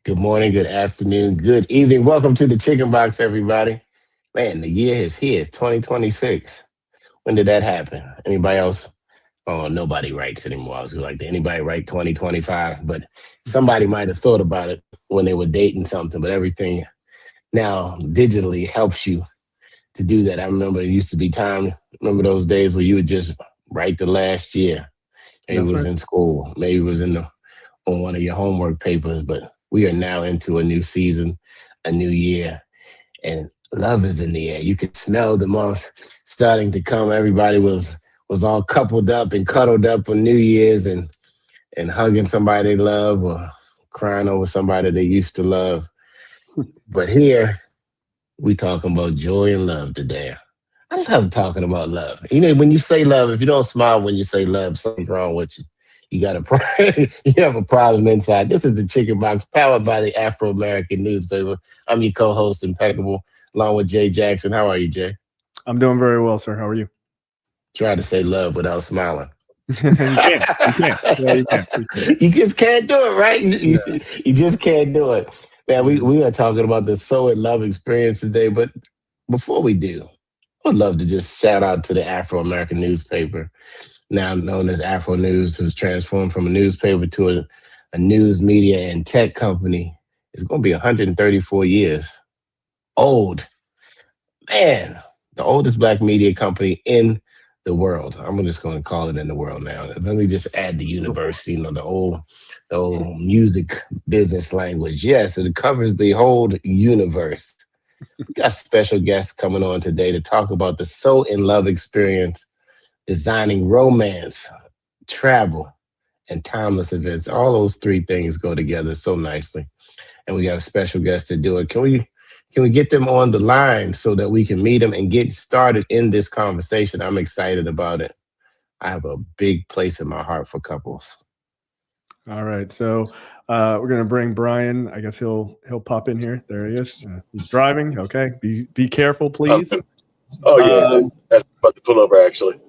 Good morning, good afternoon, good evening. Welcome to the Chicken Box, everybody. Man, the year is here. It's 2026. When did that happen? Anybody else? Oh, nobody writes anymore. I was like, did anybody write 2025? But somebody might have thought about it when they were dating something, but everything now digitally helps you to do that. I remember it used to be time. Remember those days where you would just write the last year. Maybe it That's was right. in school. Maybe it was on one of your homework papers. But we are now into a new season, a new year, and love is in the air. You could smell the month starting to come. Everybody was all coupled up and cuddled up on New Year's and hugging somebody they love or crying over somebody they used to love. But here we talking about joy and love today. I love talking about love. You know, when you say love, if you don't smile when you say love, something's wrong with you. You got a you have a problem inside. This is the Chicken Box, powered by the Afro American newspaper. I'm your co-host, Impeccable, along with Jay Jackson. How are you, Jay? I'm doing very well, sir. How are you? Try to say love without smiling. You can. You can. Yeah, you can. You just can't do it, right? You, Yeah. you just can't do it. Man, we, Mhm. we are talking about the So in Love experience today, but before we do, I would love to just shout out to the Afro American newspaper, now known as Afro News, who's transformed from a newspaper to a news media and tech company. It's going to be 134 years old. Man, the oldest black media company in the world. I'm just going to call it in the world now. Let me just add the Go for universe, the old music business language. Yes, it covers the whole universe. We got special guests coming on today to talk about the So in Love experience, designing romance, travel, and timeless events. All those three things go together so nicely. And we have special guests to do it. Can we get them on the line so that we can meet them and get started in this conversation? I'm excited about it. I have a big place in my heart for couples. it. All right. So we're gonna bring Brian. I guess he'll pop in here. There he is. He's driving. Okay. Be careful, please. Oh yeah, Um, that's about to pull over actually.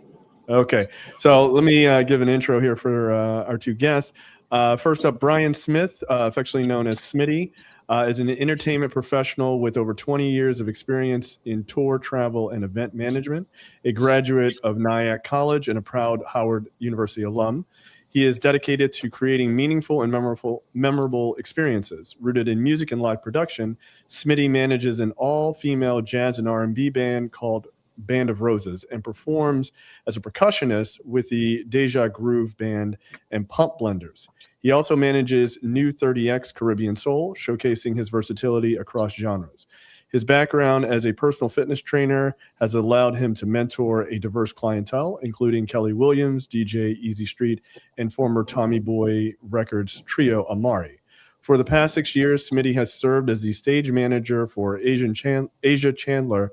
okay. So let me give an intro here for our two guests. First up, Brian Smith, affectionately known as Smitty, is an entertainment professional with over 20 years of experience in tour, travel, and event management, a graduate of Nyack College and a proud Howard University alum. He is dedicated to creating meaningful and memorable experiences. Rooted in music and live production, Smitty manages an all-female jazz and R&B band called Band of Roses and performs as a percussionist with the Deja Groove Band and Pump Blenders. He also manages New 30X Caribbean Soul, showcasing his versatility across genres. His background as a personal fitness trainer has allowed him to mentor a diverse clientele, including Kelly Williams, DJ Easy Street, and former Tommy Boy Records trio Amari. For the past 6 years, Smitty has served as the stage manager for Asia Chandler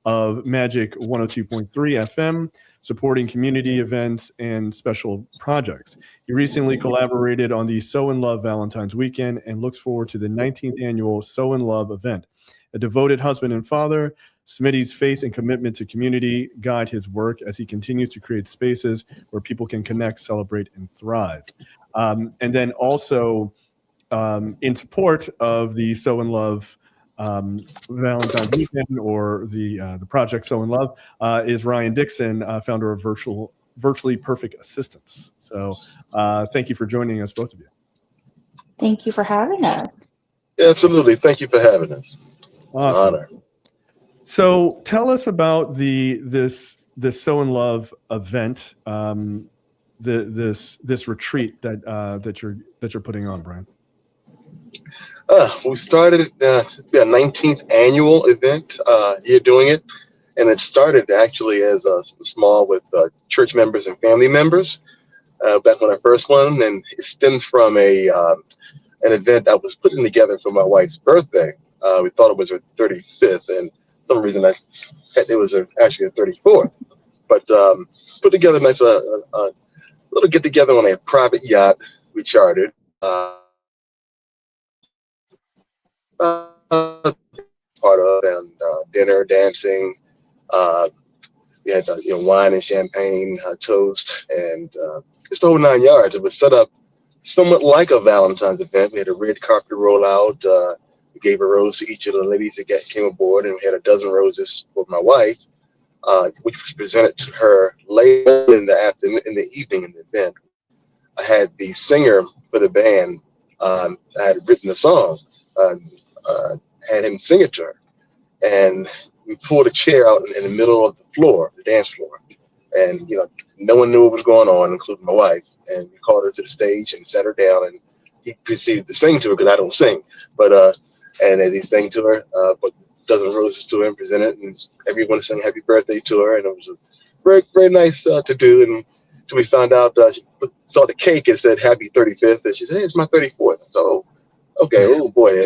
of Magic 102.3 FM, supporting community events and special projects. He recently collaborated on the So in Love Valentine's Weekend and looks forward to the 19th annual So in Love event. A devoted husband and father, Smitty's faith and commitment to community guide his work as he continues to create spaces where people can connect, celebrate, and thrive. And then also in support of the So in Love Valentine's Weekend or the project So in Love is Ryan Dixon, founder of Virtually Perfect Assistance. So thank you for joining us, both of you. Thank you for having us. Yeah, absolutely. Thank you for having us. It's an Awesome. honor. So tell us about this So in Love event, this retreat that you're putting on, Brian. We started to be a 19th annual event. You're doing it, and it started actually as small with church members and family members back when I first one, and it stemmed from an event I was putting together for my wife's birthday. We thought it was her 35th, and for some reason it was actually her 34th. But put together a nice little get together on a private yacht we chartered. Part of and dinner, dancing. Uh, we had wine and champagne, toast, and just the whole 9 yards. It was set up somewhat like a Valentine's event. We had a red carpet rollout. We gave a rose to each of the ladies that came aboard, and we had a dozen roses for my wife, which was presented to her later in the afternoon, in the evening in the event. I had the singer for the band. I had written the song, had him sing it to her, and we pulled a chair out in the middle of the floor, the dance floor, and no one knew what was going on, including my wife. And we called her to the stage and sat her down, and he proceeded to sing to her because I don't sing, but and as he sang to her, but a dozen roses to her and presented, and everyone sang happy birthday to her, and it was a very, very nice to do. And until we found out, she saw the cake and said happy 35th, and she said, hey, it's my 34th. So, okay, oh boy,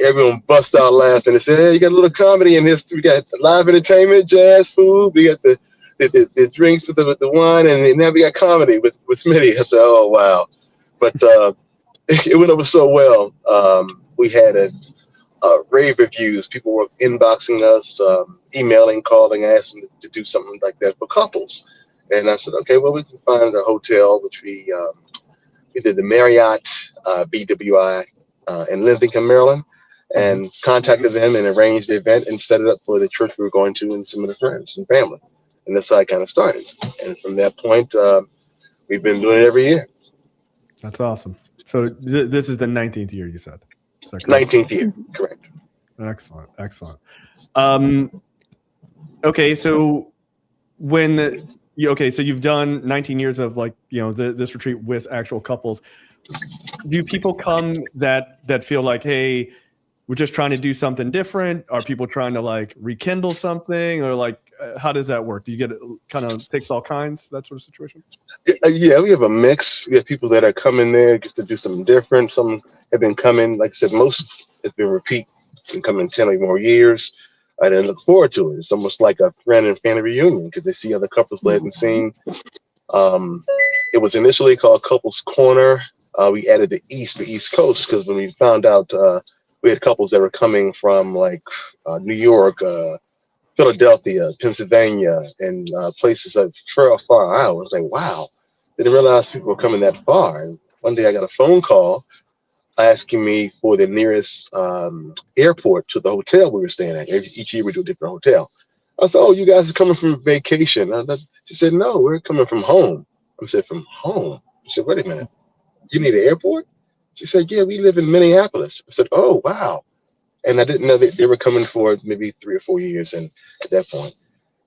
everyone bust out laughing and said, hey, you got a little comedy in this. We got live entertainment, jazz, food. We got the drinks with the wine, and now we got comedy with Smitty. I said, oh wow. But it went over so well. We had rave reviews. People were inboxing us, emailing, calling, asking to do something like that for couples. And I said, okay, well, we can find a hotel, which we did the Marriott BWI in Lincoln, Maryland, and contacted them and arranged the event and set it up for the church we were going to and some of the friends and family. And that's how I kind of started. And from that point, we've been doing it every year. That's awesome. So this is the 19th year, you said? 19th year, correct. Excellent, excellent. Okay, so so you've done 19 years of this retreat with actual couples. Do people come that feel like, hey, we're just trying to do something different? Are people trying to rekindle something, or how does that work? Do you get it kind of takes all kinds, that sort of situation? Yeah, we have a mix. We have people that are coming there just to do something different. Some have been coming, like I said, most has been repeat, been coming 10 or more years. I didn't look forward to it. It's almost like a friend and family reunion because they see other couples they hadn't seen. It was initially called Couples Corner. We added the East Coast because when we found out we had couples that were coming from New York, Philadelphia, Pennsylvania, and places that far out. I was like, wow, didn't realize people were coming that far. And one day I got a phone call asking me for the nearest airport to the hotel we were staying at. Each year we do a different hotel. I said, oh, you guys are coming from vacation. She said, no, we're coming from home. I said, from home? I said, wait a minute, you need an airport? She said, yeah, we live in Minneapolis. I said, oh, wow. And I didn't know that they were coming for maybe 3 or 4 years at that point.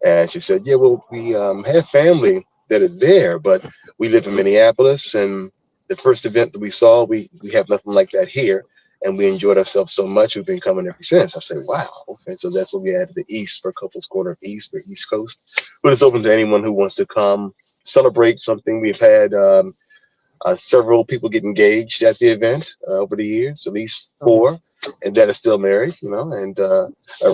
And she said, yeah, well, we have family that are there, but we live in Minneapolis, and the first event that we saw, we have nothing like that here, and we enjoyed ourselves so much, we've been coming ever since. I said, wow, okay, so that's what we added the East for Couples Corner of East for East Coast. But it's open to anyone who wants to come celebrate something. We've had several people get engaged at the event over the years, at least 4, and that are still married, and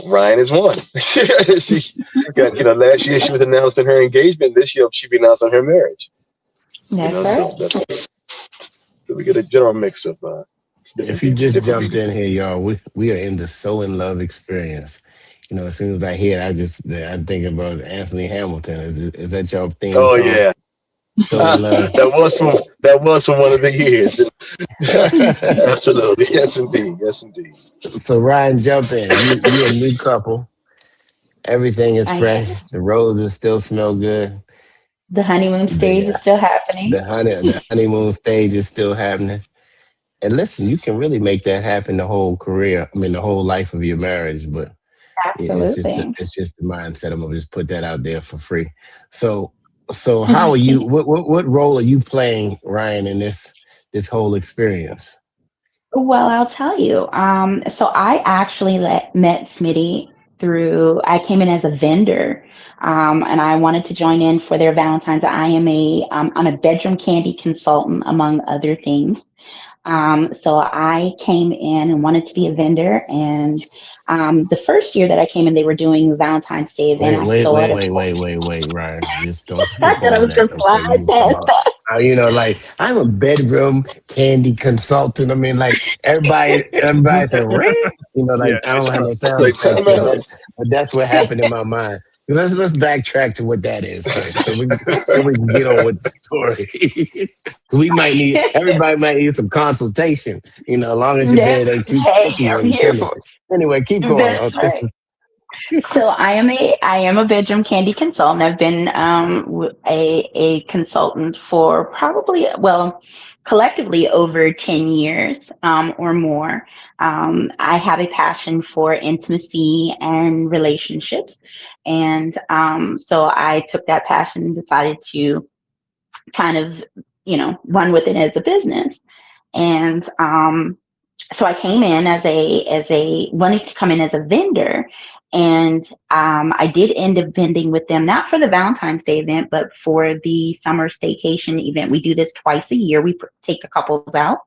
Ryan is one. She got, last year she was announcing her engagement. This year she'll be announcing her marriage. That's right. So we get a general mix of. If you just jumped in here, y'all, we are in the So in Love experience. As soon as I hear it, I think about Anthony Hamilton. Is that your theme? Oh song? Yeah. So in Love. that was from one of the years. Absolutely, yes indeed, yes indeed. So Ryan, jump in. You a new couple. Everything is fresh. The roses still smell good. The honeymoon stage is still happening. The honeymoon stage is still happening. And listen, you can really make that happen the whole career. I mean, the whole life of your marriage. But Absolutely. it's just the mindset. I'm gonna just put that out there for free. So how are you? What role are you playing, Ryan, in this whole experience? Well, I'll tell you. So I actually met Smitty I came in as a vendor, and I wanted to join in for their Valentine's. I'm a bedroom candy consultant, among other things. So I came in and wanted to be a vendor, and the first year that I came in, they were doing the Valentine's Day event. Wait, Ryan. Just don't skip I thought I was going to slide past that. I'm a bedroom candy consultant. I mean, everybody said, I don't have no sound effects, but that's what happened in my mind. Let's backtrack to what that is first, so we can get on with the story. Everybody might need some consultation. You know, as long as your Yeah. bed ain't too Hey, sticky I'm when you here finish for it. Anyway, keep it. going. That's This right. is So I am a bedroom candy consultant. I've been a consultant for probably, well, collectively over 10 years or more. I have a passion for intimacy and relationships. And so I took that passion and decided to kind of, run with it as a business. And so I came in as a wanting to come in as a vendor, and I did end up vending with them, not for the Valentine's Day event, but for the summer staycation event. We do this twice a year. We take the couples out,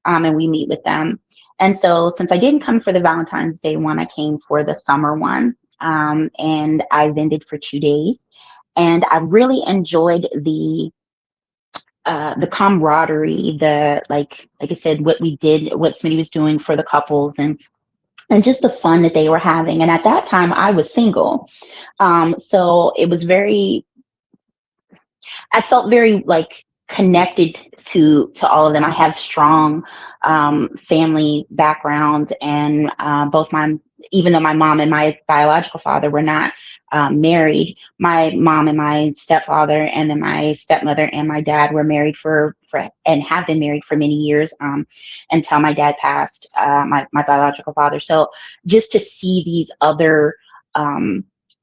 and we meet with them. And so since I didn't come for the Valentine's Day one, I came for the summer one, and I vended for 2 days, and I really enjoyed the camaraderie, the like I said, what we did, what Smitty was doing for the couples, and just the fun that they were having. And at that time, I was single, so it was I felt very like connected to all of them. I have strong family background, and even though my mom and my biological father were not married, my mom and my stepfather, and then my stepmother and my dad were married for and have been married for many years, until my dad passed, my biological father. So just to see these other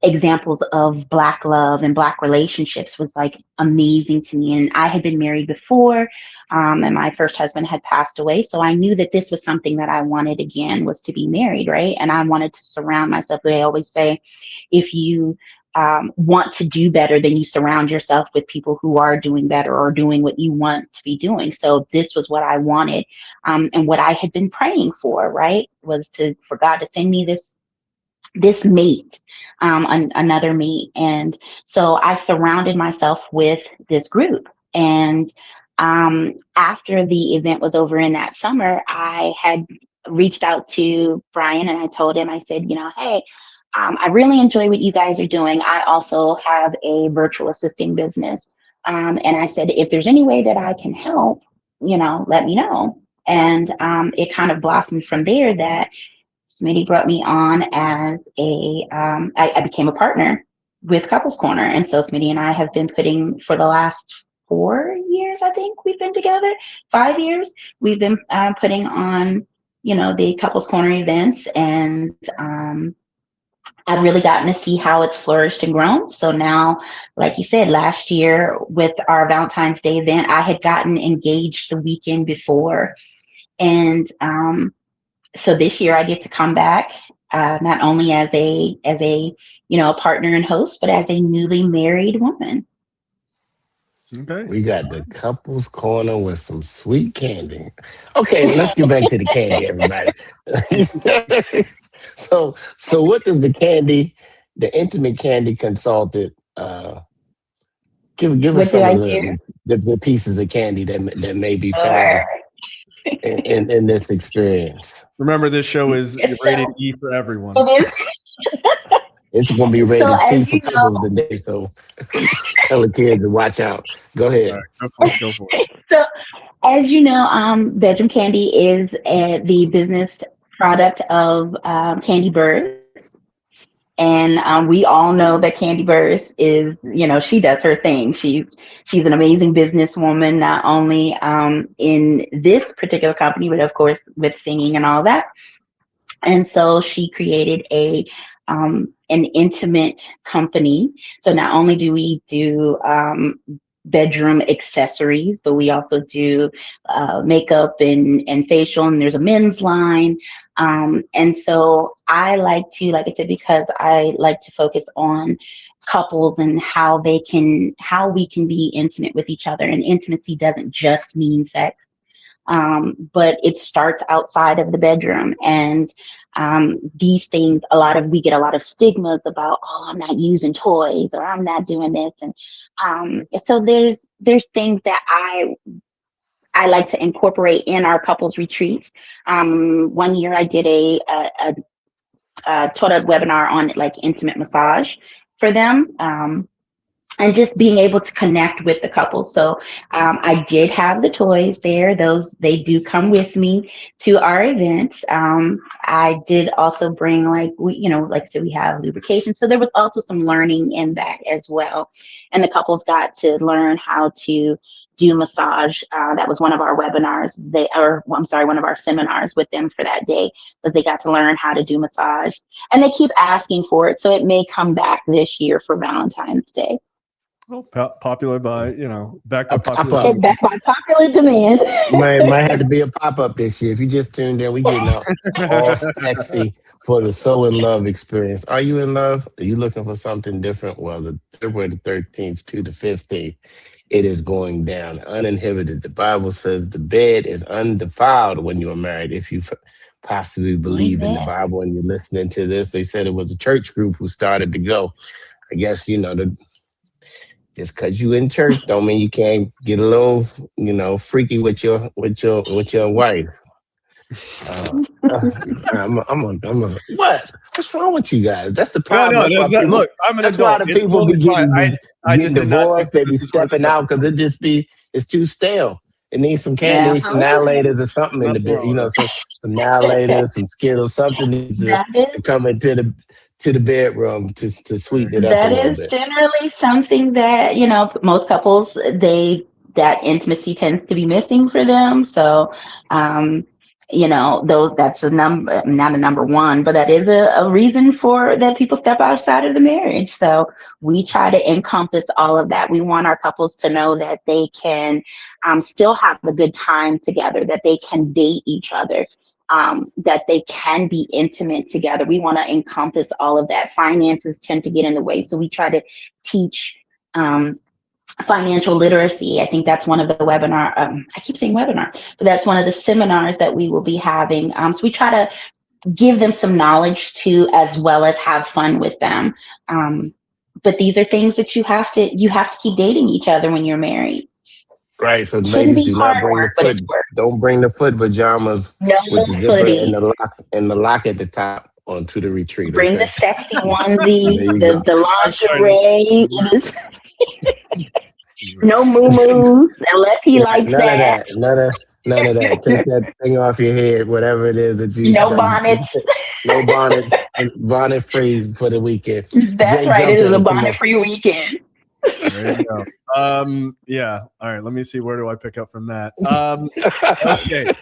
examples of Black love and Black relationships was like amazing to me. And I had been married before, and my first husband had passed away. So I knew that this was something that I wanted again, was to be married, right? And I wanted to surround myself. They always say, if you want to do better, then you surround yourself with people who are doing better or doing what you want to be doing. So this was what I wanted, and what I had been praying for, right, was for God to send me this mate, another mate. And so I surrounded myself with this group. And after the event was over in that summer, I had reached out to Brian, and I told him, I said, hey, I really enjoy what you guys are doing. I also have a virtual assisting business. And I said, if there's any way that I can help, let me know. And it kind of blossomed from there that Smitty brought me on as I became a partner with Couples Corner. And so Smitty and I have been putting, for the last 4 years, I think we've been together, 5 years, we've been putting on, the Couples Corner events. And I've really gotten to see how it's flourished and grown. So now, like you said, last year with our Valentine's Day event, I had gotten engaged the weekend before. And so this year I get to come back, not only as a partner and host, but as a newly married woman. Okay. We got the couples corner with some sweet candy. Okay, let's get back to the candy, everybody. So what does the intimate candy consultant, give us What do some I of do? the pieces of candy that may be found Sure. in this experience. Remember, this show is rated So E for everyone. it is. It's going to be So rated C as for you know, couples today, so tell the kids to watch out. Go All ahead. right, go for it. so as you know, Bedroom Candy is the business product of Candy Burrs. And we all know that Candy Burrs is, she does her thing. She's an amazing businesswoman, not only in this particular company, but of course with singing and all that. And so she created an intimate company. So not only do we do bedroom accessories, but we also do makeup and facial, and there's a men's line. And so I like to, like I said, because I like to focus on couples and how we can be intimate with each other. And intimacy doesn't just mean sex. But it starts outside of the bedroom. And these things, we get a lot of stigmas about, oh, I'm not using toys, or I'm not doing this. And so there's things that I like to incorporate in our couples retreats. One year I did taught a webinar on like intimate massage for them. And just being able to connect with the couple. So I did have the toys there. They do come with me to our events. I did also bring like like I said, we have lubrication. So there was also some learning in that as well. And the couples got to learn how to do massage. That was one of our webinars. One of our seminars with them for that day was they got to learn how to do massage. And they keep asking for it. So it may come back this year for Valentine's Day. Well, popular by back by popular. Back by popular demand. Might have to be a pop-up this year. If you just tuned in, we getting all sexy for the So in Love experience. Are you in love? Are you looking for something different? Well, the February the 13th to the 15th, it is going down uninhibited. The Bible says the bed is undefiled when you are married. If you possibly believe in the Bible and you're listening to this, they said it was a church group who started to go. I guess, just because you in church don't mean you can't get a little, freaky with your wife. What? What's wrong with you guys? That's the problem. Look, I'm an adult. That's why the people be getting divorced. They be stepping out because it's too stale. It needs some candy, some now laters or something in the bed. Some now laters, some Skittles, something needs to come into the bedroom to sweeten it up a little bit. That is generally something that, most couples, that intimacy tends to be missing for them. So, that's not a number one, but that is a reason for that people step outside of the marriage. So we try to encompass all of that. We want our couples to know that they can still have a good time together, that they can date each other. That they can be intimate together. We want to encompass all of that. Finances tend to get in the way. So we try to teach financial literacy. I think that's one of the webinar. I keep saying webinar, but that's one of the seminars that we will be having. So we try to give them some knowledge too, as well as have fun with them. But these are things that you have to keep dating each other when you're married. Right, so ladies, do not bring the foot. Don't bring the foot pajamas with the zipper and the lock at the top onto the retreat. Bring the sexy onesie, the lingerie. No moo-moos, unless he likes that. None of that. Take that thing off your head, whatever it is that you. No bonnets. No bonnets. Bonnet free for the weekend. That's right. It is a bonnet free weekend. There you go. Yeah. All right. Let me see. Where do I pick up from that? Okay.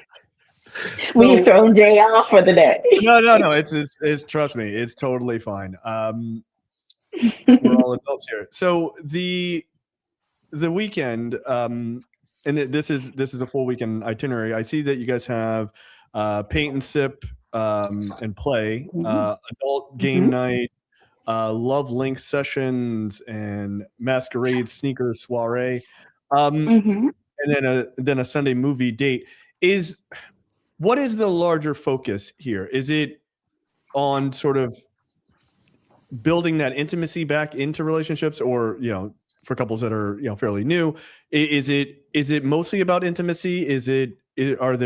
We've thrown Jay off for the day. No. It's trust me. It's totally fine. We're all adults here. So the weekend, and this is a full weekend itinerary. I see that you guys have paint and sip and play, adult game night, love link sessions, and masquerade sneaker soiree, and then a Sunday movie date. What is the larger focus here? Is it on sort of building that intimacy back into relationships, or for couples that are fairly new, is it mostly about intimacy? Are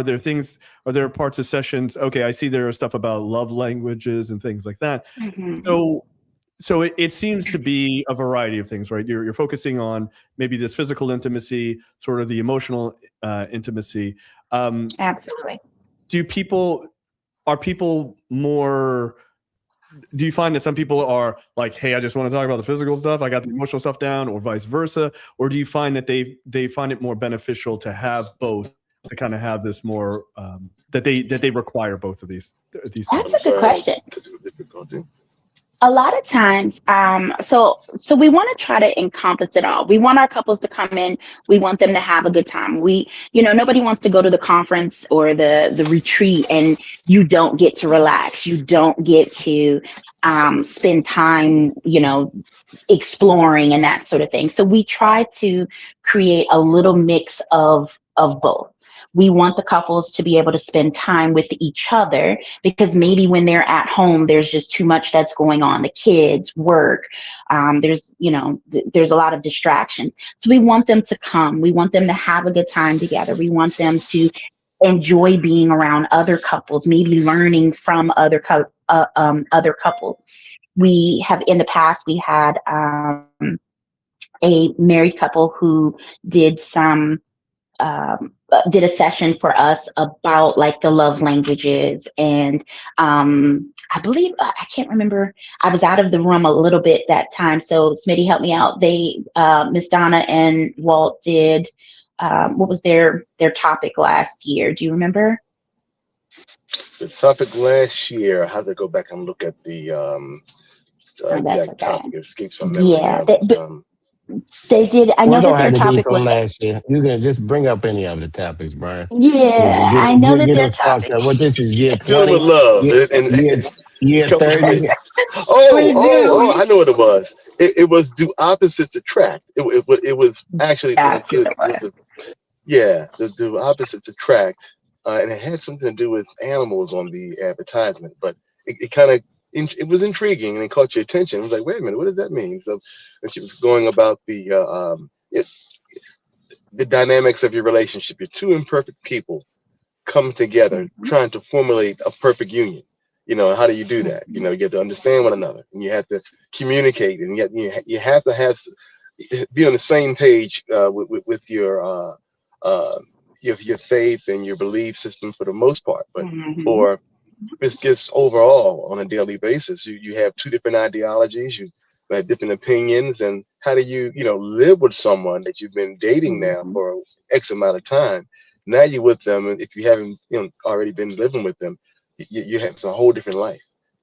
there things? Are there parts of sessions? Okay, I see there are stuff about love languages and things like that. So it seems to be a variety of things, right? You're focusing on maybe this physical intimacy, sort of the emotional intimacy. Absolutely. Are people more? Do you find that some people are like, hey, I just want to talk about the physical stuff, I got the emotional stuff down, or vice versa? Or do you find that they find it more beneficial to have both, to kind of have this more that they require both of these That's a good question. A lot of times, so we want to try to encompass it all. We want our couples to come in. We want them to have a good time. Nobody wants to go to the conference or the retreat and you don't get to relax. You don't get to spend time, exploring and that sort of thing. So we try to create a little mix of both. We want the couples to be able to spend time with each other, because maybe when they're at home, there's just too much that's going on. The kids, work, there's a lot of distractions. So we want them to come. We want them to have a good time together. We want them to enjoy being around other couples, maybe learning from other couples. we have in the past, we had a married couple who did some did a session for us about like the love languages, and I believe I can't remember. I was out of the room a little bit that time, so Smitty helped me out. They Miss Donna and Walt did what was their topic last year? Do you remember? The topic last year, I have to go back and look at the exact Okay. topic. It escapes my memory now. They did. I Well, know it that don't their have to be topic was. from last year. You can just bring up any of the topics, Brian. Yeah, I know that Get their us sparked topic. up. What this is year Feeling with 20, love. year, year Couple 30. We do. I know what it was. It was do opposites attract. It was actually That's what good. it It was was. the do opposites attract, and it had something to do with animals on the advertisement. But it kind of it was intriguing and it caught your attention. I was like, wait a minute, what does that mean? So, and she was going about the dynamics of your relationship. You're two imperfect people come together trying to formulate a perfect union. How do you do that? You have to understand one another, and you have to communicate, and yet you have to be on the same page with your faith and your belief system for the most part. But for it's just overall on a daily basis, you have two different ideologies, you have different opinions, and how do you live with someone that you've been dating now for X amount of time? Now you're with them, and if you haven't already been living with them, you have a whole different life,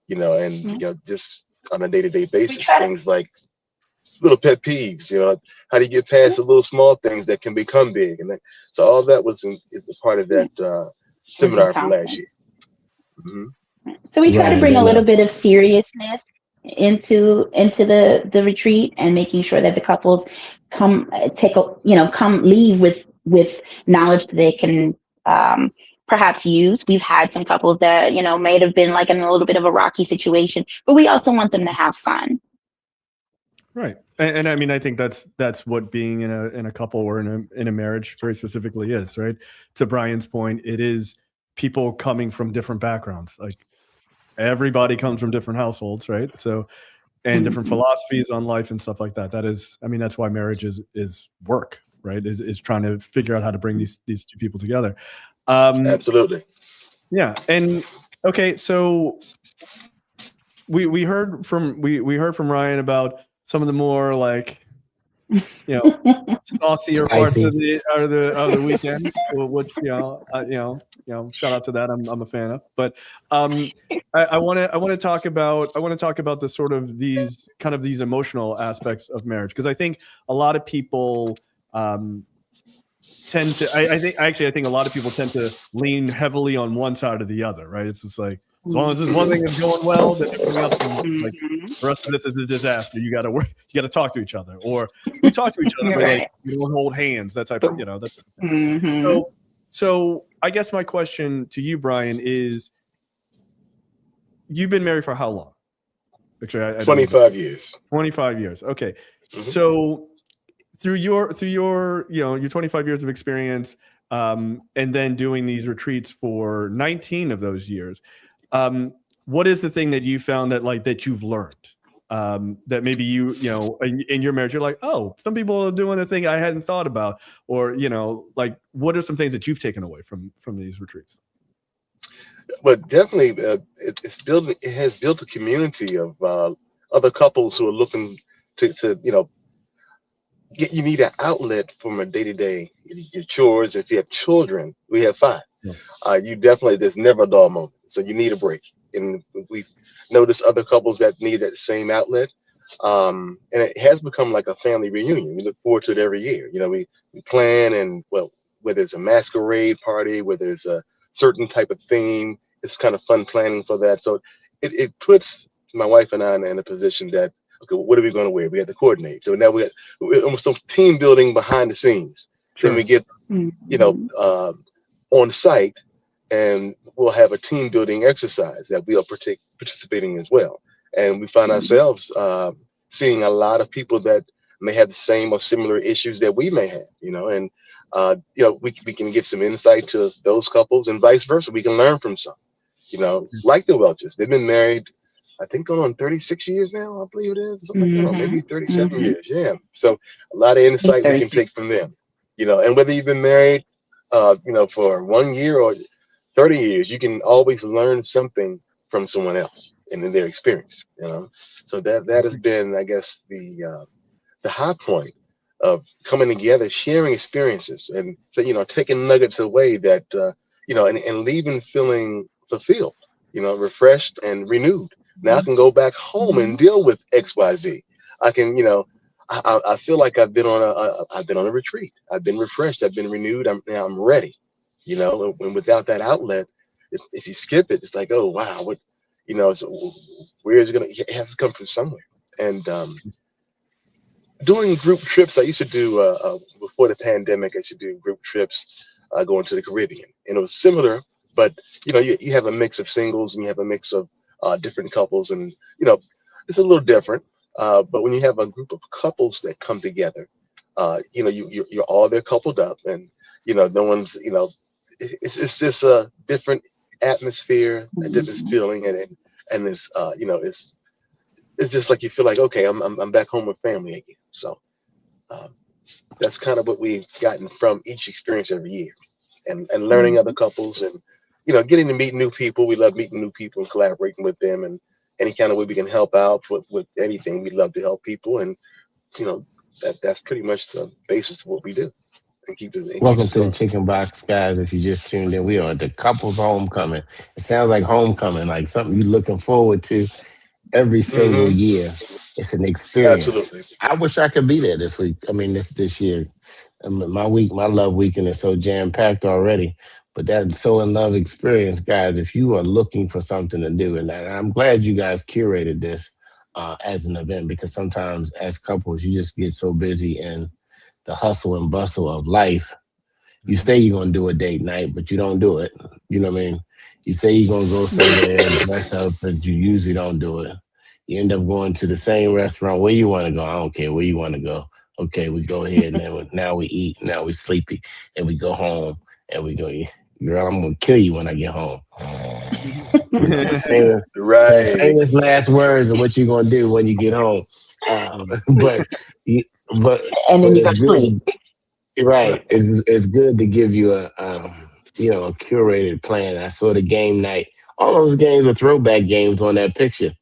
and just on a day-to-day basis, things like little pet peeves, how do you get past the little small things that can become big, and so all that is a part of that seminar from last year. So we try to Right, bring a little bit of seriousness into the retreat, and making sure that the couples come leave with knowledge that they can perhaps use. We've had some couples that may have been like in a little bit of a rocky situation, but we also want them to have fun. Right. And I mean, I think that's what being in a couple or in a marriage very specifically is, right? To Brian's point, it is people coming from different backgrounds. Like everybody comes from different households, right? So, and different philosophies on life and stuff like that. That is, I mean, that's why marriage is work, right? Is trying to figure out how to bring these two people together. Absolutely. Yeah. And okay, so we heard from Ryan about some of the more like saucier parts of the weekend, which shout out to that. I'm a fan of. But I want to talk about the sort of these emotional aspects of marriage, because I think a lot of people tend to. I think a lot of people tend to lean heavily on one side or the other, right? It's just like, as long as this one thing is going well, then everything else, like the rest of this is a disaster. You got to work. You got to talk to each other, or we talk to each other, but like we don't hold hands. That type of, that's. So I guess my question to you, Brian, is: you've been married for how long? Actually, 25 years. 25 years. Okay, so through your 25 years of experience, and then doing these retreats for 19 of those years. What is the thing that you found that you've learned that maybe in your marriage you're like, oh, some people are doing a thing I hadn't thought about, or like what are some things that you've taken away from these retreats? But definitely, it has built a community of other couples who are looking to you need an outlet from a day-to-day, your chores. If you have children, we have 5. There's never a dull moment, so you need a break. And we've noticed other couples that need that same outlet, and it has become like a family reunion. We look forward to it every year. We plan, and whether it's a masquerade party, whether it's a certain type of theme, it's kind of fun planning for that. So it puts my wife and I in a position that, okay, what are we going to wear? We have to coordinate. So now we're almost some team building behind the scenes. Sure. Then we get, on site, and we'll have a team building exercise that we are participating as well. And we find ourselves seeing a lot of people that may have the same or similar issues that we may have, and we can give some insight to those couples, and vice versa. We can learn from some, like the Welches. They've been married I think going on 36 years now, I believe it is, something like that, or maybe 37 Mm-hmm. years. Yeah. So a lot of It's insight we can take 36. from them, and whether you've been married, for 1 year or 30 years, you can always learn something from someone else and in their experience. So that has been, I guess, the high point of coming together, sharing experiences, and so taking nuggets away that and leaving feeling fulfilled, refreshed and renewed. Now I can go back home and deal with XYZ. I can, I feel like I've been on a retreat. I've been refreshed. I've been renewed. I'm ready. And without that outlet, if you skip it, it's like, oh wow, what, so where is it gonna? It has to come from somewhere. And doing group trips, I used to do before the pandemic. I used to do group trips, going to the Caribbean, and it was similar, but you have a mix of singles and you have a mix of different couples, and it's a little different. But when you have a group of couples that come together, you're all there coupled up, and no one's it's just a different atmosphere, a different feeling, and it's just like you feel like, okay, I'm back home with family again. So um, that's kind of what we've gotten from each experience every year, and learning other couples, and getting to meet new people. We love meeting new people and collaborating with them, and any kind of way we can help out with anything. We love to help people, and you know that's pretty much the basis of what we do, and keep Welcome us to the going. Chicken Box, guys. If you just tuned in, we are at the couple's homecoming. It sounds like homecoming, like something you're looking forward to every single Hmm. year. It's an experience. Absolutely. I wish I could be there this week. I mean, this year. My love weekend is so jam packed already. But that so in love experience, guys. If you are looking for something to do, and I'm glad you guys curated this as an event, because sometimes as couples, you just get so busy in the hustle and bustle of life. You say you're gonna do a date night, but you don't do it. You know what I mean? You say you're gonna go somewhere and dress up, but you usually don't do it. You end up going to the same restaurant. Where you want to go? I don't care. Where you want to go? Okay, we go here, and then now we eat. Now we sleepy, and we go home, and we go. Girl, I'm gonna kill you when I get home. The Right. famous last words of what you're gonna do when you get home. Um, but but And then you go it's to good sleep. to right. It's good to give you a a curated plan. I saw the game night. All those games were throwback games on that picture.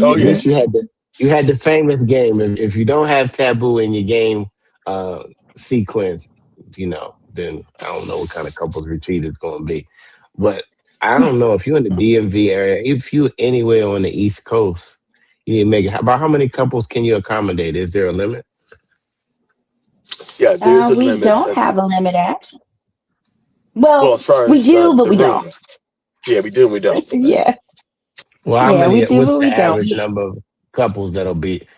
Oh At yeah. least you had the famous game. If you don't have taboo in your game uh sequence, then I don't know what kind of couples retreat it's gonna be. But I don't know if you're in the DMV area, if you anywhere on the East Coast, you need to make it. About how many couples can you accommodate? Is there a limit? Yeah. There's a We limit. don't have a limit, actually. Well, Well, as far we as do, but the we don't. rooms, yeah, we do and we don't. Yeah. Well, how Yeah, we many? do, What's but the we don't. average number of couples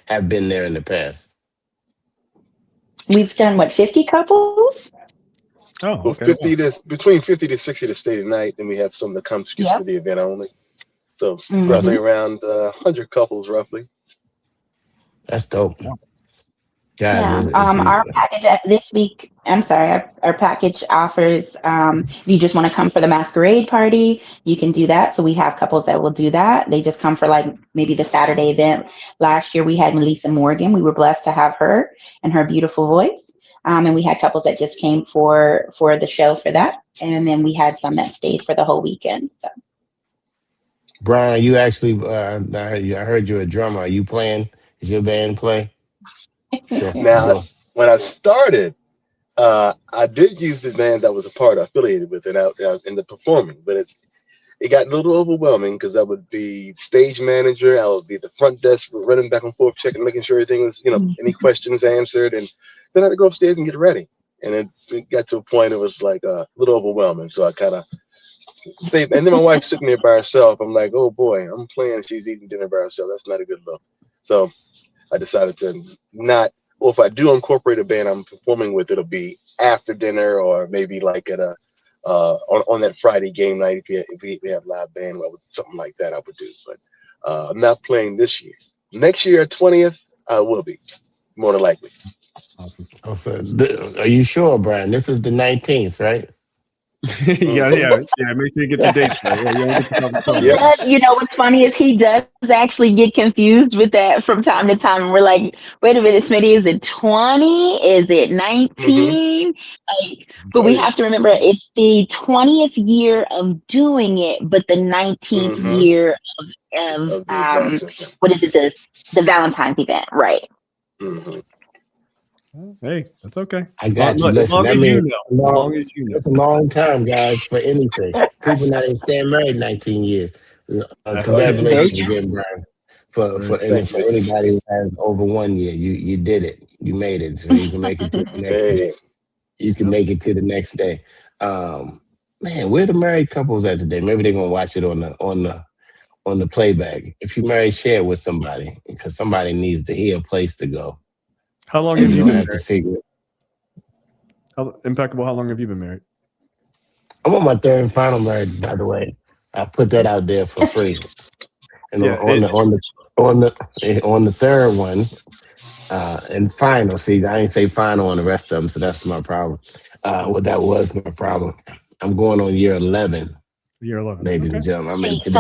have been there in the past? We've done what, 50 couples? Oh, Well, okay. 50 to 60 to stay tonight, and we have some that come just for Yep. the event only. So roughly Hmm. That's around 100 couples, roughly. that's dope, guys. Yeah. If you Our package this week, I'm sorry, our package offers, if you just want to come for the masquerade party, you can do that. So we have couples that will do that. They just come for like maybe the Saturday event. Last year we had Melissa Morgan. We were blessed to have her and her beautiful voice. And we had couples that just came for the show for that. And then we had some that stayed for the whole weekend. So Brian, you actually I heard you're a drummer. Are you playing? Is your band play? Now, Go. when I started, I did use the band that was a part affiliated with it out in the performing, but it got a little overwhelming because I would be stage manager. I would be the front desk running back and forth, checking, making sure everything was, any questions answered. And then I had to go upstairs and get ready. And it got to a point it was like a little overwhelming. So I kind of stayed. And then my wife's sitting there by herself. I'm like, oh boy, I'm playing. She's eating dinner by herself. That's not a good look. So I decided to not, or if I do incorporate a band I'm performing with, it'll be after dinner or maybe like at a on that Friday game night if we have live band, well, something like that I would do. But I'm not playing this year. Next year, 20th, I will be more than likely. Awesome. Oh, so are you sure, Brian? This is the 19th, right? Yeah. Make sure you get your dates right. Yeah, you don't get yourself in trouble. He does, what's funny is he does actually get confused with that from time to time. And we're like, wait a minute, Smitty, is it 20? Is it 19? But we have to remember it's the 20th year of doing it, but the 19th year of what is it, the Valentine's event, right? Hey, that's okay. I got you. Listen, as long as you know. It's a long time, guys, for anything. People not even staying married 19 years. Congratulations again, Brian. For anybody who has over 1 year, you did it. You made it. So you can make it to the next day. You can make it to the next day. Man, where the married couples at today? Maybe they're gonna watch it on the playback. If you married, share it with somebody because somebody needs to hear a place to go. How long have you been married? To figure it. Impeccable. How long have you been married? I'm on my third and final marriage, by the way. I put that out there for free. And on the third one, and final. See, I didn't say final on the rest of them, so that's my problem. That was my problem. I'm going on year 11. Year 11, ladies and gentlemen. I mean, so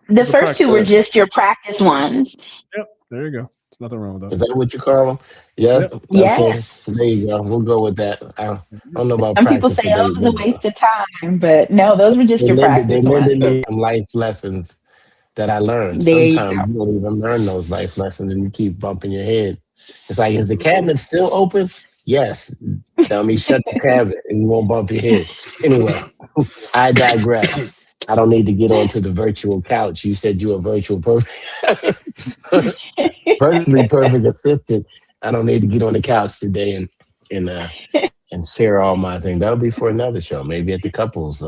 the first two were just your practice ones. Yep, there you go. There's nothing wrong with that. Is that what you call them? Yeah. Yep. Okay. There you go. We'll go with that. I don't know about some people say, "Oh, it was a waste of time," but no, those were just your practice ones. They lended me some life lessons that I learned. Sometimes you don't even learn those life lessons, and you keep bumping your head. It's like, is the cabinet still open? Yes. Tell me, shut the cabinet, and you won't bump your head. Anyway, I digress. I don't need to get onto the virtual couch. You said you're a virtually perfect assistant. I don't need to get on the couch today and share all my things. That'll be for another show, maybe at the couples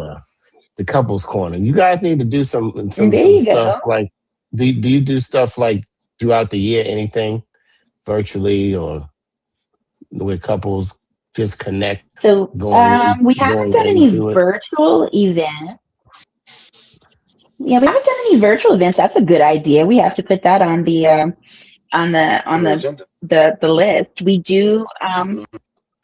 corner. You guys need to do some stuff like. Do you do stuff like throughout the year? Anything virtually or with couples just connect? So we haven't done any virtual events. Yeah, we haven't done any virtual events. That's a good idea. We have to put that on the list. We do,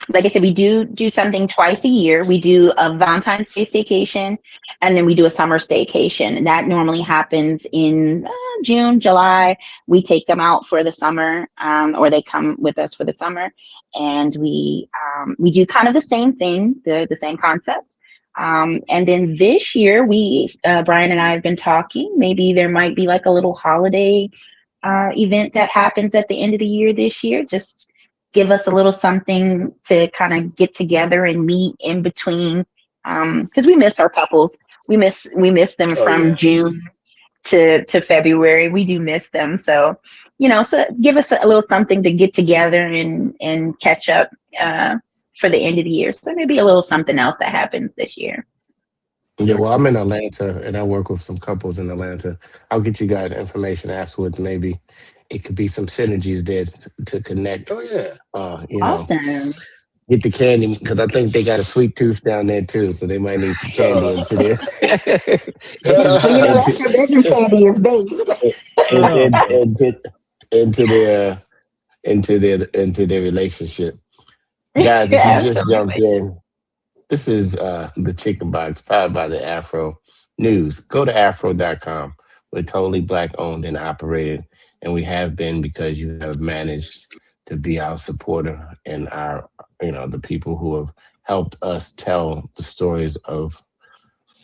like I said, we do something twice a year. We do a Valentine's Day staycation, and then we do a summer staycation. And that normally happens in June, July. We take them out for the summer, or they come with us for the summer, and we do kind of the same thing, the same concept. And then this year, Brian and I have been talking. Maybe there might be like a little holiday event that happens at the end of the year this year. Just give us a little something to kind of get together and meet in between, because we miss our couples. We miss them from June to February. We do miss them. So, so give us a little something to get together and catch up for the end of the year. So maybe a little something else that happens this year. Yeah, well, I'm in Atlanta and I work with some couples in Atlanta. I'll get you guys information afterwards. Maybe it could be some synergies there to connect. Oh yeah. Awesome. Get the candy, because I think they got a sweet tooth down there too, so they might need some candy into there. That's your bedroom candy is into their relationship. Guys, if you just jumped in, this is the Chicken Box powered by the Afro News. Go to afro.com. We're totally Black owned and operated, and we have been because you have managed to be our supporter and our, the people who have helped us tell the stories of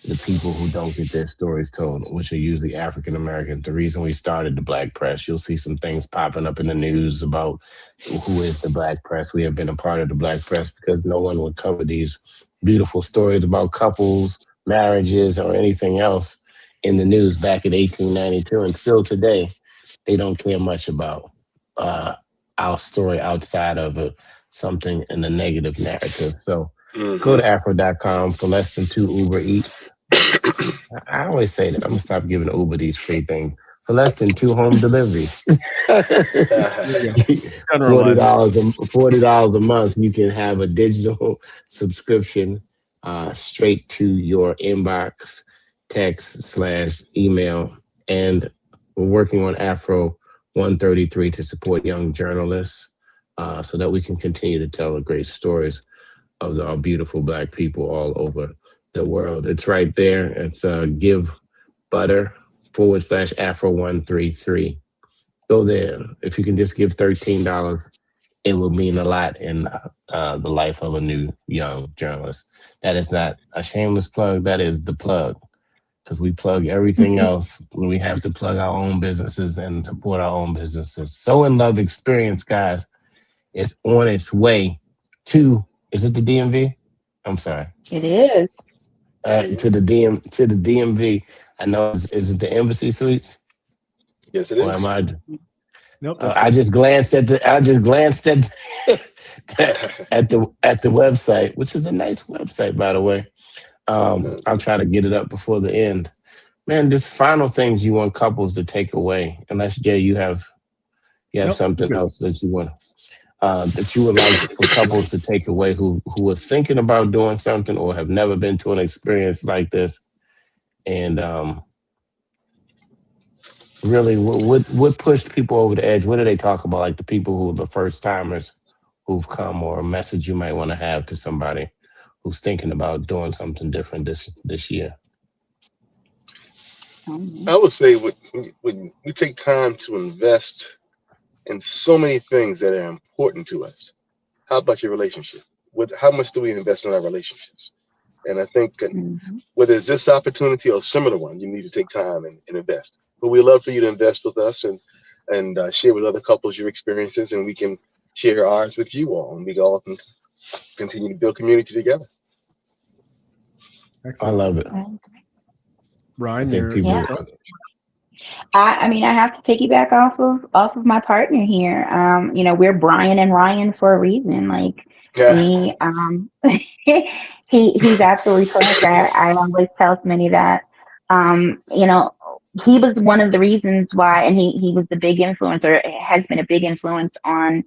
the people who don't get their stories told, which are usually African Americans. The reason we started the Black Press, you'll see some things popping up in the news about who is the Black Press. We have been a part of the Black Press because no one would cover these beautiful stories about couples, marriages, or anything else in the news back in 1892. And still today, they don't care much about our story outside of something in the negative narrative. So go to afro.com for less than 2 Uber Eats. I always say that. I'm going to stop giving Uber these free things. For less than 2 home deliveries. $40 a month, you can have a digital subscription straight to your inbox, text/email. And we're working on Afro 133 to support young journalists so that we can continue to tell the great stories of our beautiful Black people all over the world. It's right there. It's give butter /Afro133. Go there. If you can just give $13, it will mean a lot in the life of a new young journalist. That is not a shameless plug. That is the plug, because we plug everything else. We have to plug our own businesses and support our own businesses. So in Love Experience, guys, is on its way to, is it the DMV? I'm sorry. It is. To the DMV. I know, is it the Embassy Suites? Yes, it Or is. am I? Nope. I just glanced at at the website, which is a nice website, by the way. I'll try to get it up before the end. Man, just final things you want couples to take away. Unless, Jay, you have Nope, something good. else that you want that you would like for couples to take away who are thinking about doing something or have never been to an experience like this, and really, what pushed people over the edge? What do they talk about? Like the people who are the first timers who've come, or a message you might want to have to somebody who's thinking about doing something different this year. I would say when we take time to invest in so many things that are important to us. How about your relationship? How much do we invest in our relationships? And I think that whether it's this opportunity or a similar one, you need to take time and invest. But we'd love for you to invest with us and share with other couples your experiences, and we can share ours with you all, and we all can continue to build community together. Excellent. I love it. Ryan, I mean, I have to piggyback off of my partner here. We're Brian and Ryan for a reason. Like he's absolutely correct. I always tell Smitty that, he was one of the reasons why, and he was the big influencer, has been a big influence on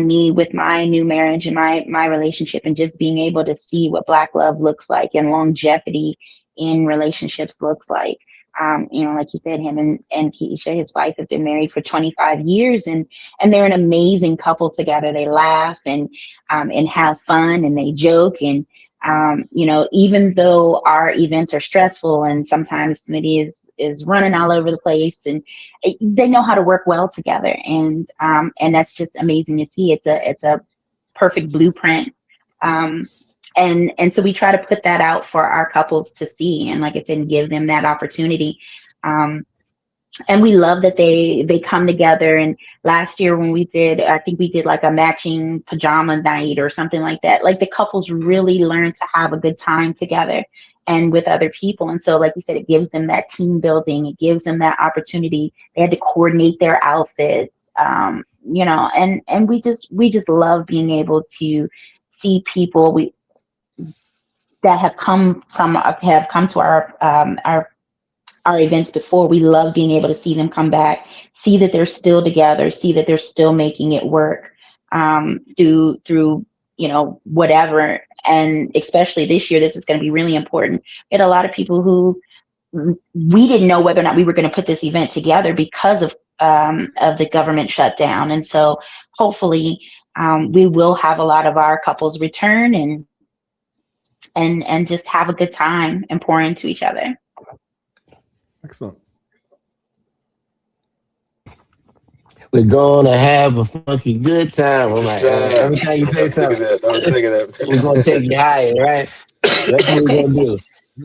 me with my new marriage and my relationship, and just being able to see what Black love looks like and longevity in relationships looks like. Like you said, him and Keisha, his wife, have been married for 25 years, and they're an amazing couple together. They laugh and have fun, and they joke. And, even though our events are stressful and sometimes Smitty is running all over the place, and they know how to work well together. And that's just amazing to see. It's a perfect blueprint. And so we try to put that out for our couples to see, and like I said, give them that opportunity. And we love that they come together. And last year when I think we did like a matching pajama night or something like that. Like the couples really learn to have a good time together and with other people. And so, like you said, it gives them that team building. It gives them that opportunity. They had to coordinate their outfits, and we just love being able to see people that have come to our events before. We love being able to see them come back, see that they're still together, see that they're still making it work through whatever. And especially this year, this is going to be really important. We had a lot of people who we didn't know whether or not we were going to put this event together because of the government shutdown. And so hopefully we will have a lot of our couples return and just have a good time and pour into each other. Excellent. We're gonna have a funky good time. I'm like, every time you say something, we're gonna take you higher, right? That's what we're gonna do.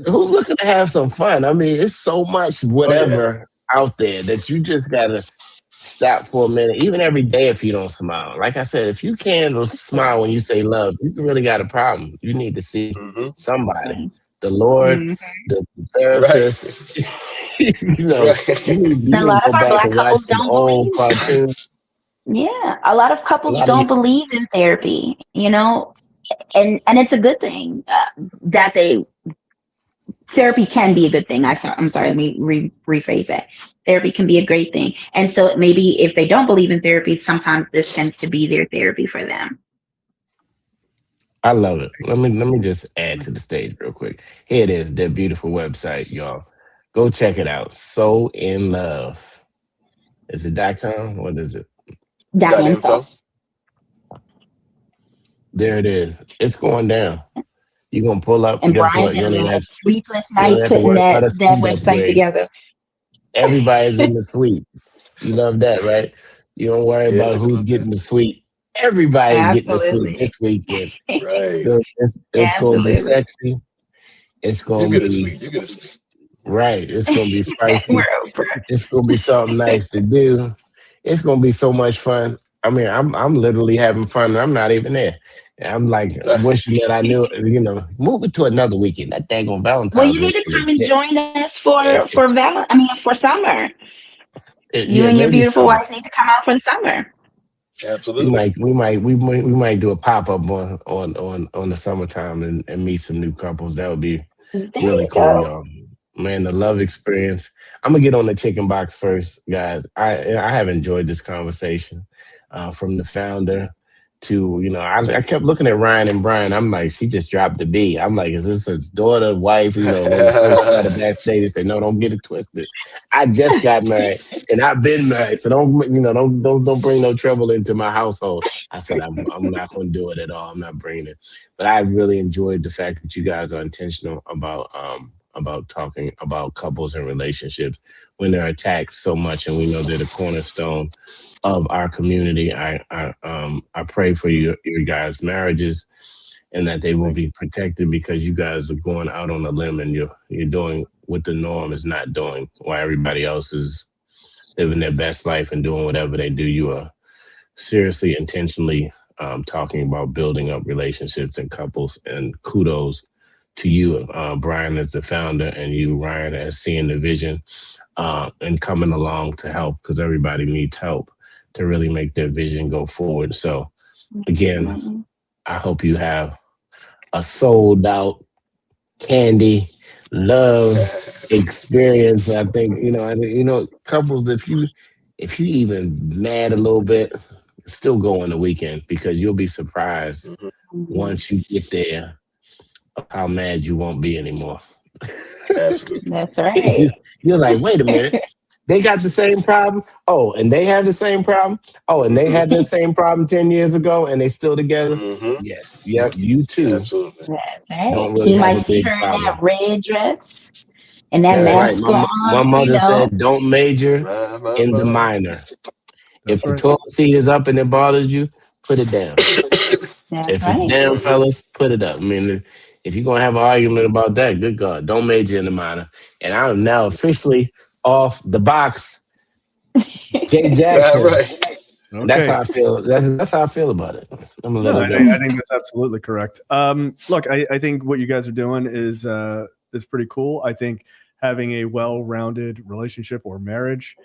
Who's looking to have some fun? I mean, it's so much whatever out there that you just gotta stop for a minute. Even every day, if you don't smile, like I said, if you can't smile when you say love, you really got a problem. You need to see somebody, the Lord, the therapist. Right. You need a lot of our Black couples don't believe. Cartoons. Yeah, a lot of couples don't believe in therapy, and it's a good thing that therapy can be a good thing. I'm sorry, let me rephrase that. Therapy can be a great thing. And so maybe if they don't believe in therapy, sometimes this tends to be their therapy for them. I love it. Let me just add to the stage real quick. Here it is, their beautiful website, y'all. Go check it out. So in Love. Is it .com? What is it? .info. There it is. It's going down. You're gonna pull up. And Guess Brian what? did a lot of sleepless You don't nights have to putting worry about a that suite website upgrade. together. Everybody's in the suite. You love that, right? You don't worry Yeah, about who's getting the suite. Everybody's getting the suite Absolutely. this weekend. right. It's gonna be Absolutely. sexy. It's You gonna get a be suite. You get a suite. right. It's gonna be spicy. We're over. It's gonna be something nice to do. It's gonna be so much fun. I mean, I'm literally having fun. And I'm not even there. I'm like wishing that I knew. Move it to another weekend. That dang on Well, Valentine's you need to weekend come is and jet. join us Yeah, for summer. You yeah, and your maybe beautiful summer. wife need to come out for the summer. Absolutely. We might do a pop up on the summertime and meet some new couples. That would be There really you cool, go. y'all. Man, the love experience. I'm gonna get on the chicken box first, guys. I have enjoyed this conversation, from the founder to I kept looking at Ryan and Brian. I'm like, she just dropped the B. I'm like, is this his daughter, wife? When we first started backstage, they said, no, don't get it twisted. I just got married and I've been married, so don't bring no trouble into my household. I said, I'm not gonna do it at all. I'm not bringing it. But I really enjoyed the fact that you guys are intentional about talking about couples and relationships when they're attacked so much, and we know they're the cornerstone of our community. I pray for your guys' marriages and that they will be protected, because you guys are going out on a limb and you're doing what the norm is not doing, while everybody else is living their best life and doing whatever they do. You are seriously, intentionally talking about building up relationships and couples, and kudos to you, Brian, as the founder, and you, Ryan, as seeing the vision, and coming along to help, because everybody needs help to really make their vision go forward. So, again, I hope you have a sold out candy love experience. I think couples, if you even mad a little bit, still go on the weekend, because you'll be surprised once you get there of how mad you won't be anymore. Absolutely. That's right. You're like, wait a minute. They got the same problem. Oh, and they have the same problem. Oh, and they had the same problem 10 years ago, and they still together. Yes. Yep. You too. Absolutely. That's right. Don't really He have might a see big her in problem. that red dress and that That's right. My mascara, mother said, don't major My, in the my. minor. If the right. toilet seat is up and it bothers you, put it down. That's If it's right. down, fellas, put it up. I mean, if you're going to have an argument about that, good God, don't major in the minor. And I'm now officially off the box. Jay Jackson. Right. Okay. That's how I feel. That's how I feel about it. I'm gonna let it go. I think that's absolutely correct. Look, I think what you guys are doing is pretty cool. I think having a well-rounded relationship or marriage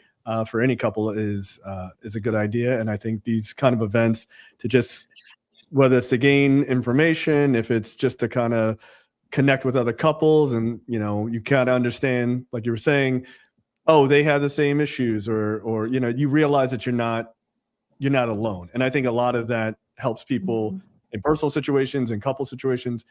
for any couple is a good idea. And I think these kind of events, to just, whether it's to gain information, if it's just to kind of connect with other couples, and you kind of understand, like you were saying, oh, they have the same issues, or you realize that you're not alone. And I think a lot of that helps people in personal situations and couple situations,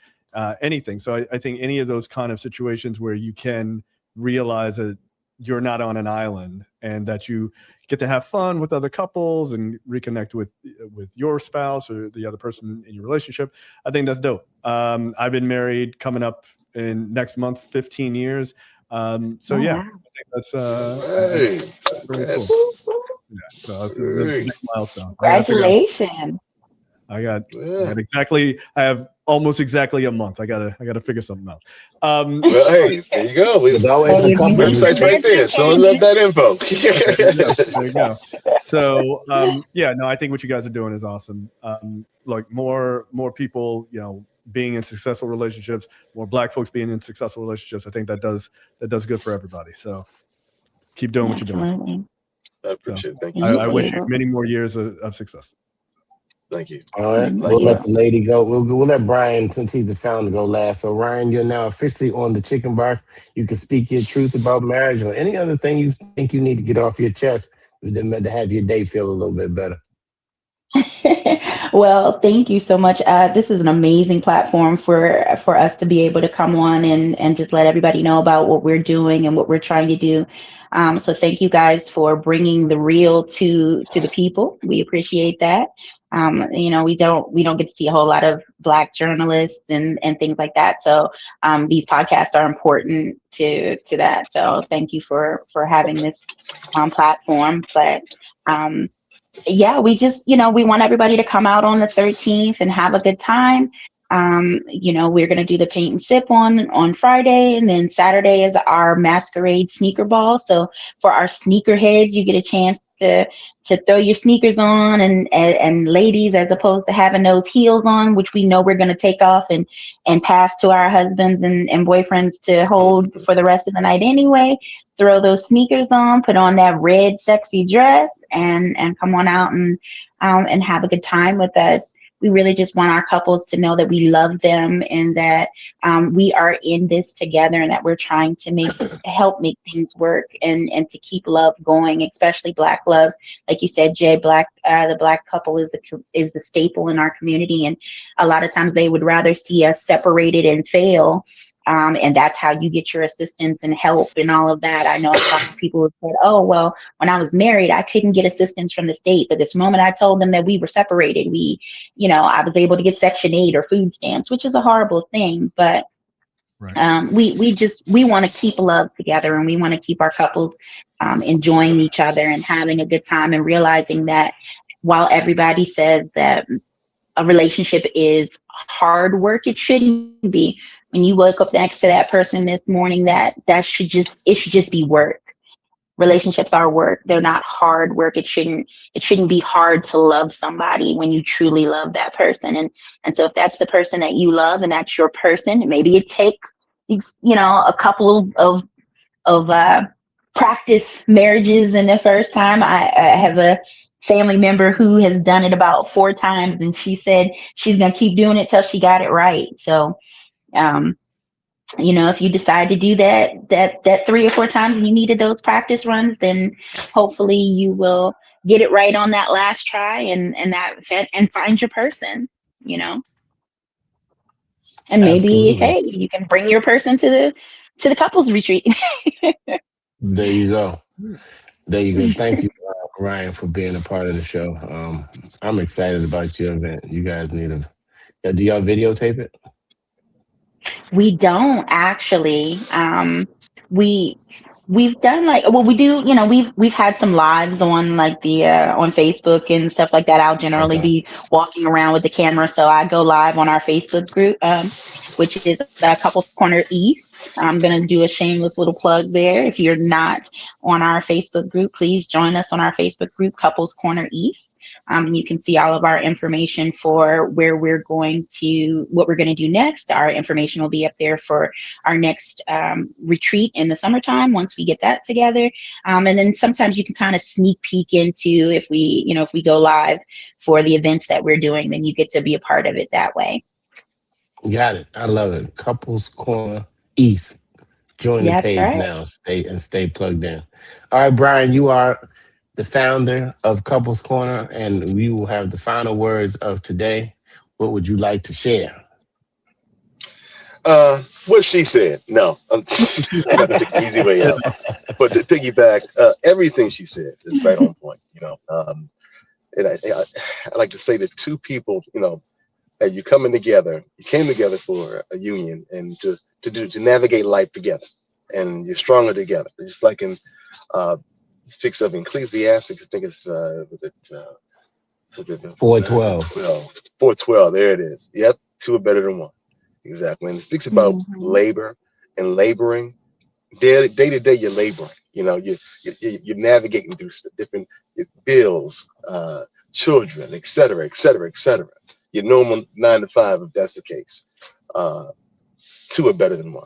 anything. So I think any of those kind of situations where you can realize that you're not on an island, and that you get to have fun with other couples and reconnect with your spouse or the other person in your relationship, I think that's dope. I've been married coming up in next month 15 years. So yeah, I think that's very cool. Yeah, so this is a big milestone. Congratulations. I have almost exactly a month. I gotta figure something out. Well, hey, there you go. There's always a couple Website's right there. So love that info. There you go. So I think what you guys are doing is awesome. Like more people, being in successful relationships, more Black folks being in successful relationships. I think that does good for everybody. So keep doing what you're doing. I appreciate it. Thank you. I wish you many more years of success. Thank you. All right. We'll let the lady go. We'll let Brian, since he's the founder, go last. So Ryan, you're now officially on the chicken box. You can speak your truth about marriage or any other thing you think you need to get off your chest to have your day feel a little bit better. Well, thank you so much. This is an amazing platform for us to be able to come on and just let everybody know about what we're doing and what we're trying to do. So thank you guys for bringing the real to the people. We appreciate that. We don't get to see a whole lot of Black journalists and things like that. So these podcasts are important to that. So thank you for having this platform. But yeah, we want everybody to come out on the 13th and have a good time. We're going to do the paint and sip on Friday, and then Saturday is our masquerade sneaker ball. So for our sneakerheads, you get a chance to throw your sneakers on, and ladies, as opposed to having those heels on, which we know we're going to take off and pass to our husbands and boyfriends to hold for the rest of the night anyway. Throw those sneakers on, put on that red sexy dress, and come on out and have a good time with us. We really just want our couples to know that we love them, and that we are in this together, and that we're trying to help make things work and to keep love going, especially Black love. Like you said, Jay, the Black couple is the staple in our community, and a lot of times they would rather see us separated and fail. And that's how you get your assistance and help and all of that. I know a lot of people have said, oh, well, when I was married, I couldn't get assistance from the state. But this moment I told them that we were separated, I was able to get Section 8 or food stamps, which is a horrible thing. But Right. we want to keep love together, and we want to keep our couples enjoying each other and having a good time, and realizing that while everybody says that a relationship is hard work, it shouldn't be. When you wake up next to that person this morning, it should just be work. Relationships are work. They're not hard work. It shouldn't be hard to love somebody when you truly love that person. And so if that's the person that you love and that's your person, maybe it takes a couple of practice marriages in the first time. I have a family member who has done it about 4 times, and she said she's going to keep doing it till she got it right. So if you decide to do that 3 or 4 times and you needed those practice runs, then hopefully you will get it right on that last try and find your person, and maybe, Absolutely. hey, you can bring your person to the couples retreat. There you go. Thank you, Ryan, for being a part of the show. I'm excited about your event. You guys need do y'all videotape it? We don't actually. We've done we do. We've had some lives on the on Facebook and stuff like that. I'll generally Okay. be walking around with the camera, so I go live on our Facebook group, which is Couples Corner East. I'm gonna do a shameless little plug there. If you're not on our Facebook group, please join us on our Facebook group, Couples Corner East. You can see all of our information for what we're going to do next. Our information will be up there for our next retreat in the summertime once we get that together. And then sometimes you can kind of sneak peek into if we go live for the events that we're doing, then you get to be a part of it that way. Got it. I love it. Couples Corner East. Join the That's page right. now. Stay plugged in. All right, Brian, you are the founder of Couples Corner, and we will have the final words of today. What would you like to share? What she said. No, I'm not to take the easy way out. But to piggyback, everything she said is right on point. And I like to say that 2 people, that you came together for a union and to navigate life together, and you're stronger together. Just like in fix of Ecclesiastes, I think it's 412. 412. There it is. Yep, 2 are better than 1. Exactly. And it speaks about labor and laboring. Day to day, you're laboring. You're navigating through different bills, children, et cetera, et cetera, et cetera. Your normal 9 to 5, if that's the case. 2 are better than 1.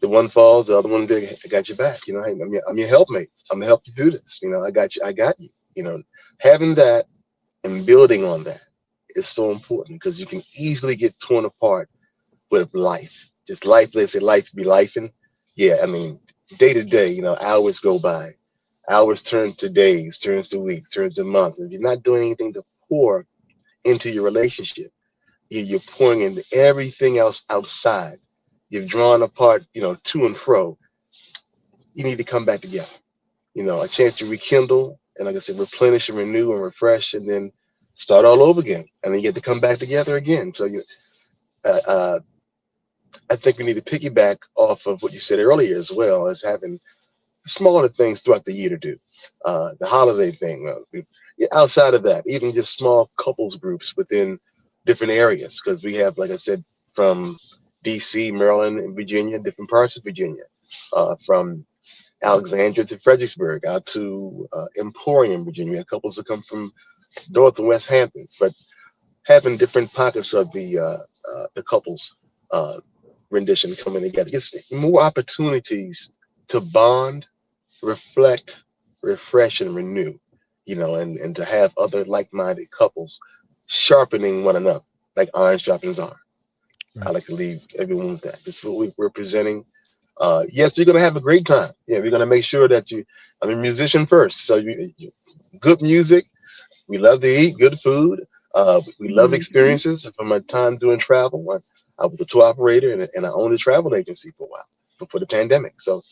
The one falls, the other one, I got your back. Hey, I'm your helpmate. I'm gonna help you through this. I got you. I got you. Having that and building on that is so important, because you can easily get torn apart with life. Just life. They say life be lifing. Yeah, day to day. Hours go by. Hours turn to days, turns to weeks, turns to months. If you're not doing anything to pour into your relationship, you're pouring into everything else outside. You've drawn apart, to and fro. You need to come back together. A chance to rekindle and, like I said, replenish and renew and refresh, and then start all over again, and then you get to come back together again. So I think we need to piggyback off of what you said earlier as well, as having smaller things throughout the year to do. The holiday thing, outside of that, even just small couples groups within different areas, because we have, like I said, from DC, Maryland, and Virginia, different parts of Virginia, from Alexandria to Fredericksburg, out to Emporium, Virginia. We have couples that come from North and West Hampton, but having different pockets of the couples rendition coming together, just more opportunities to bond, reflect, refresh, and renew, and to have other like-minded couples sharpening one another, like iron sharpens iron. Right. I like to leave everyone with that. This is what we're presenting. Yes, you're going to have a great time. Yeah, we're going to make sure that I'm a musician first. So good music. We love to eat good food. We love experiences. From my time doing travel, I was a tour operator and I owned a travel agency for a while before the pandemic. So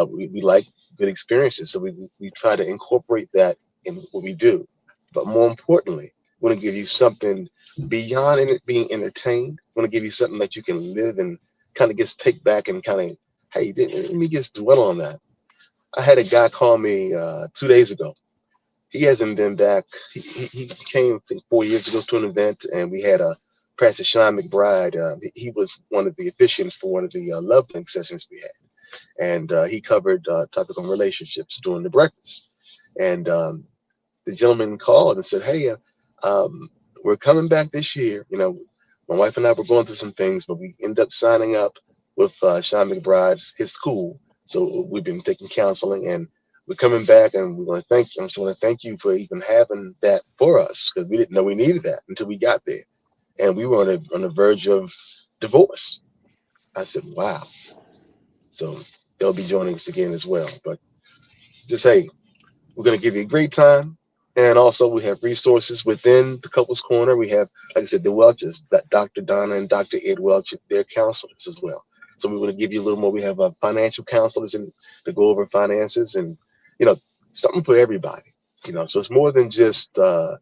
we like good experiences. So we try to incorporate that in what we do. But more importantly, we want to give you something beyond being entertained. We want to give you something that you can live and kind of just take back and kind of, hey, let me just dwell on that. I had a guy call me 2 days ago. He hasn't been back. He came, I think, 4 years ago to an event, and we had Pastor Sean McBride. He was one of the officiants for one of the Love Link sessions we had, and he covered topic on relationships during the breakfast. And the gentleman called and said, "Hey, we're coming back this year. My wife and I were going through some things, but we ended up signing up with Sean McBride's his school. So we've been taking counseling, and we're coming back, and we want to thank you. I just want to thank you for even having that for us, because we didn't know we needed that until we got there, and we were on the verge of divorce." I said, "Wow." So they'll be joining us again as well. But just, hey, we're going to give you a great time. And also we have resources within the Couples Corner. We have, like I said, the Welches, Dr. Donna and Dr. Ed Welch, they're counselors as well. So we want to give you a little more. We have financial counselors to go over finances and, something for everybody. So it's more than just a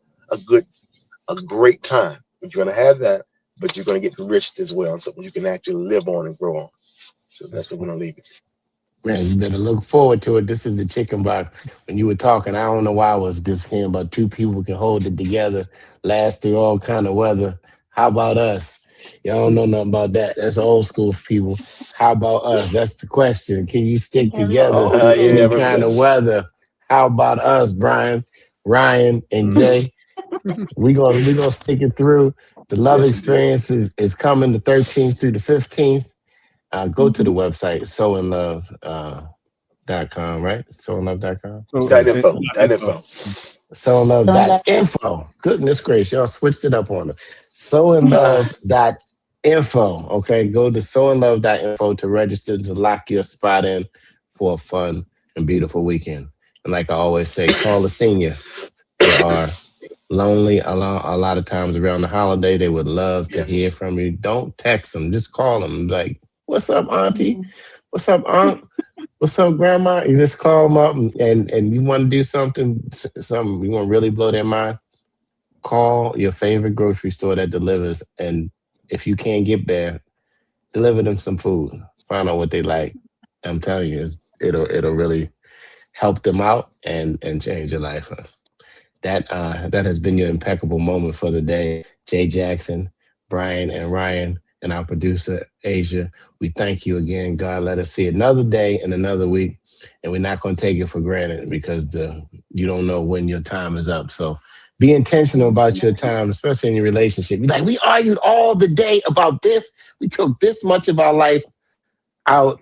great time. But you're going to have that, but you're going to get enriched as well, and something you can actually live on and grow on. So that's what we're going to leave it. Man, you better look forward to it. This is the chicken box. When you were talking, I don't know why I was just hearing about two people can hold it together, last through all kind of weather. How about us? Y'all don't know nothing about that. That's old school people. How about us? That's the question. Can you stick together through any kind of weather? How about us, Brian, Ryan, and Jay? we gonna stick it through. The love experience is coming the 13th through the 15th. Go to the website, soinlove.com, right? Soinlove.com. That info. Soinlove.info. Goodness gracious, y'all switched it up on them. Soinlove.info. Okay, go to soinlove.info to register to lock your spot in for a fun and beautiful weekend. And like I always say, call a senior. They are lonely a lot of times around the holiday. They would love to hear from you. Don't text them, just call them. Like, "What's up, auntie? What's up, aunt? What's up, grandma?" You just call them up and you want to do something you want to really blow their mind. Call your favorite grocery store that delivers, and if you can't get there, deliver them some food. Find out what they like. I'm telling you, it'll really help them out and change your life. That has been your impeccable moment for the day. Jay Jackson, Brian, and Ryan, and our producer, Asia. We thank you again. God, let us see another day and another week. And we're not going to take it for granted, because you don't know when your time is up. So be intentional about your time, especially in your relationship. Be like, we argued all the day about this. We took this much of our life out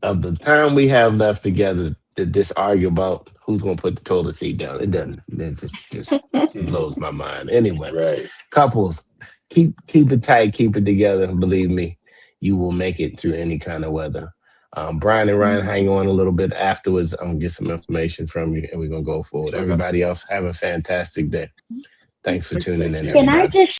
of the time we have left together to just argue about who's going to put the toilet seat down. It doesn't. It just blows my mind. Anyway, right. Couples, keep it tight, keep it together. Believe me, you will make it through any kind of weather. Brian and Ryan, hang on a little bit afterwards. I'm going to get some information from you, and we're going to go forward. Everybody else, have a fantastic day. Thanks for tuning in, everybody. Can I just